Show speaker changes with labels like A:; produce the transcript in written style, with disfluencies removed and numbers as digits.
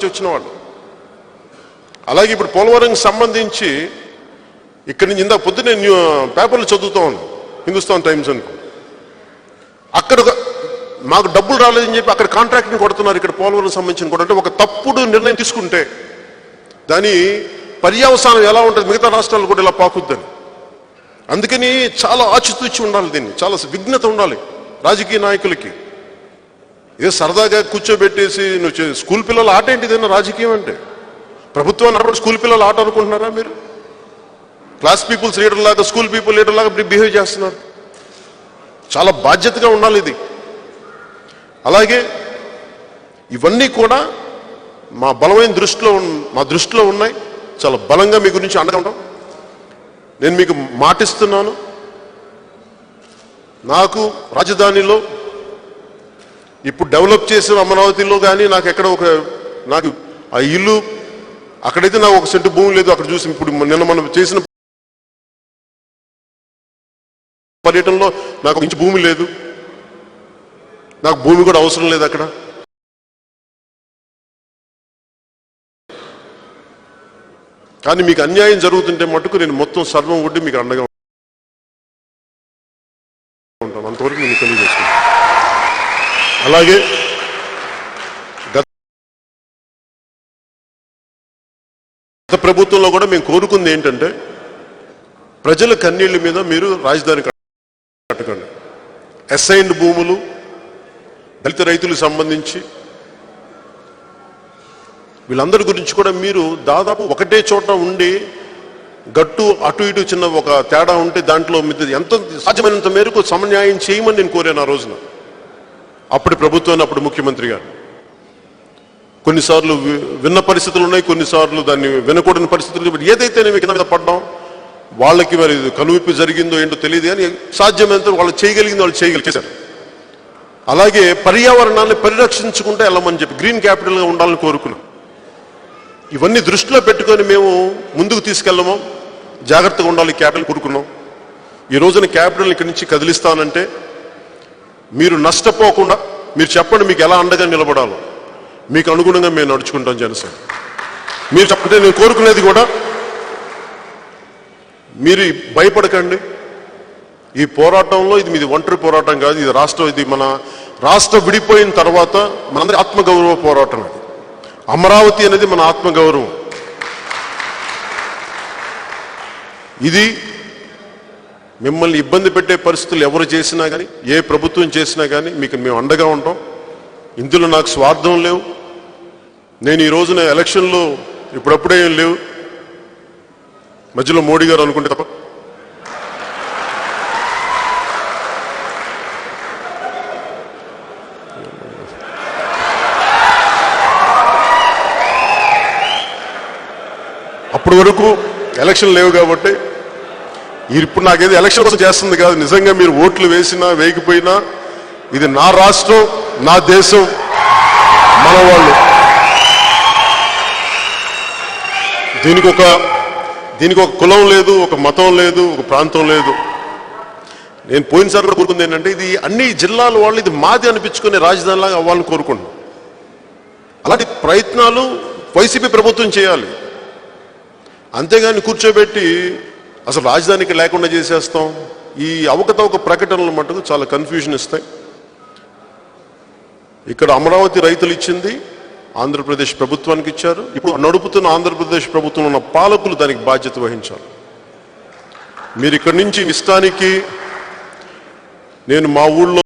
A: వచ్చిన వాళ్ళు. అలాగే ఇప్పుడు పోలవరంకి సంబంధించి ఇక్కడి నుంచి ఇందాక పొద్దునే పేపర్లు చదువుతా ఉన్నాను, హిందుస్థాన్ టైమ్స్ అనుకో. అక్కడ మాకు డబ్బులు రాలేదని చెప్పి అక్కడ కాంట్రాక్ట్ని కొడుతున్నారు. ఇక్కడ పోలవరం సంబంధించిన కూడా అంటే ఒక తప్పుడు నిర్ణయం తీసుకుంటే దాని పర్యవసానం ఎలా ఉంటుంది, మిగతా రాష్ట్రాలు కూడా ఇలా పాకుద్దని. అందుకని చాలా ఆచితూచి ఉండాలి, దీన్ని చాలా విఘ్నత ఉండాలి రాజకీయ నాయకులకి. ఇదే సరదాగా కూర్చోబెట్టేసి నువ్వు స్కూల్ పిల్లల ఆట ఏంటిదైనా రాజకీయం అంటే? ప్రభుత్వాన్ని స్కూల్ పిల్లల ఆట అనుకుంటున్నారా మీరు? క్లాస్ పీపుల్స్ లీడర్ లాగా స్కూల్ పీపుల్ లీడర్ లాగా బిహేవ్ చేస్తున్నారు. చాలా బాధ్యతగా ఉండాలి ఇది. అలాగే ఇవన్నీ కూడా మా బలమైన దృష్టిలో ఉన్నాయి. చాలా బలంగా మీ గురించి అండగా ఉంటాం. నేను మీకు మాటిస్తున్నాను, నాకు రాజధానిలో ఇప్పుడు డెవలప్ చేసిన అమరావతిలో కానీ నాకు ఆ ఇల్లు అక్కడైతే నాకు 1 సెంటు భూమి లేదు. అక్కడ చూసి ఇప్పుడు నిన్న మనం చేసిన పర్యటనలో నాకు 1 ఇంచు భూమి లేదు, నాకు భూమి కూడా అవసరం లేదు అక్కడ. కానీ మీకు అన్యాయం జరుగుతుంటే మటుకు నేను మొత్తం సర్వం ఒడ్డి మీకు అండగా ఉంటాను. అంతవరకు నేను తెలియజేసుకుంటాను. అలాగే గత ప్రభుత్వంలో కూడా మేము కోరుకుంది ఏంటంటే ప్రజల కన్నీళ్ల మీద మీరు రాజధాని కట్టకండి. అసైన్డ్ భూములు దళిత రైతులకు సంబంధించి వీళ్ళందరి గురించి కూడా మీరు దాదాపు ఒకటే చోట ఉండి గట్టు అటు ఇటు చిన్న ఒక తేడా ఉంటే దాంట్లో ఎంత సాధ్యమైనంత మేరకు సమన్యాయం చేయమని నేను కోరాను ఆ రోజున. అప్పటి ప్రభుత్వాన్ని, అప్పుడు ముఖ్యమంత్రి గారు. కొన్నిసార్లు విన్న పరిస్థితులు ఉన్నాయి, కొన్నిసార్లు దాన్ని వినకూడని పరిస్థితులు. ఏదైతే నేను కింద పడ్డాం వాళ్ళకి మరి కనువిప్పు జరిగిందో ఏంటో తెలియదు, కానీ సాధ్యమైనంత వాళ్ళు చేయగలిగింది వాళ్ళు చేయగలిగారు. అలాగే పర్యావరణాన్ని పరిరక్షించుకుంటే వెళ్ళమని చెప్పి గ్రీన్ క్యాపిటల్గా ఉండాలని కోరుకున్నాం. ఇవన్నీ దృష్టిలో పెట్టుకొని మేము ముందుకు తీసుకెళ్ళము, జాగ్రత్తగా ఉండాలి క్యాపిటల్ కోరుకున్నాం. ఈ రోజున క్యాపిటల్ ఇక్కడి నుంచి కదిలిస్తానంటే మీరు నష్టపోకుండా మీరు చెప్పండి, మీకు ఎలా అండగా నిలబడాలో మీకు అనుగుణంగా మేము నడుచుకుంటాం జనసేన. మీరు చెప్పంటే నేను కోరుకునేది కూడా మీరు భయపడకండి. ఈ పోరాటంలో ఇది మీది ఒంటరి పోరాటం కాదు, ఇది మన రాష్ట్రం విడిపోయిన తర్వాత మనందరి ఆత్మగౌరవ పోరాటం. అది అమరావతి అనేది మన ఆత్మగౌరవం. ఇది మిమ్మల్ని ఇబ్బంది పెట్టే పరిస్థితులు ఎవరు చేసినా కానీ, ఏ ప్రభుత్వం చేసినా కానీ మీకు మేము అండగా ఉంటాం. ఇందులో నాకు స్వార్థం లేవు. నేను ఈ రోజున ఎలక్షన్లో ఇప్పుడప్పుడే ఏం లేవు, మధ్యలో మోడీ గారు అనుకుంటే తప్ప. అప్పటి వరకు ఎలక్షన్ లేవు కాబట్టి ఇప్పుడు నాకేది ఎలక్షన్ కోసం చేస్తుంది కాదు. నిజంగా మీరు ఓట్లు వేసినా వేయకపోయినా ఇది నా రాష్ట్రం, నా దేశం, మన వాళ్ళు. దీనికి ఒక కులం లేదు, ఒక మతం లేదు, ఒక ప్రాంతం లేదు. నేను పోయినసారి కూడా కోరుకుంది ఏంటంటే ఇది అన్ని జిల్లాల వాళ్ళు ఇది మాది అనిపించుకునే రాజధానిలాగా అవ్వాలని కోరుకుంటున్నాం. అలాంటి ప్రయత్నాలు వైసీపీ ప్రభుత్వం చేయాలి. అంతేగాని కూర్చోబెట్టి అసలు రాజధానికి లేకుండా చేసేస్తాం, ఈ అవకతవక ప్రకటనలు మటుకు చాలా కన్ఫ్యూజన్ ఇస్తాయి. ఇక్కడ అమరావతి రైతులు ఇచ్చింది ఆంధ్రప్రదేశ్ ప్రభుత్వానికి ఇచ్చారు. ఇప్పుడు నడుపుతున్న ఆంధ్రప్రదేశ్ ప్రభుత్వంలో ఉన్న పాలకులు దానికి బాధ్యత వహించాలి. మీరు ఇక్కడి నుంచి ఇష్టానికి నేను మా ఊళ్ళో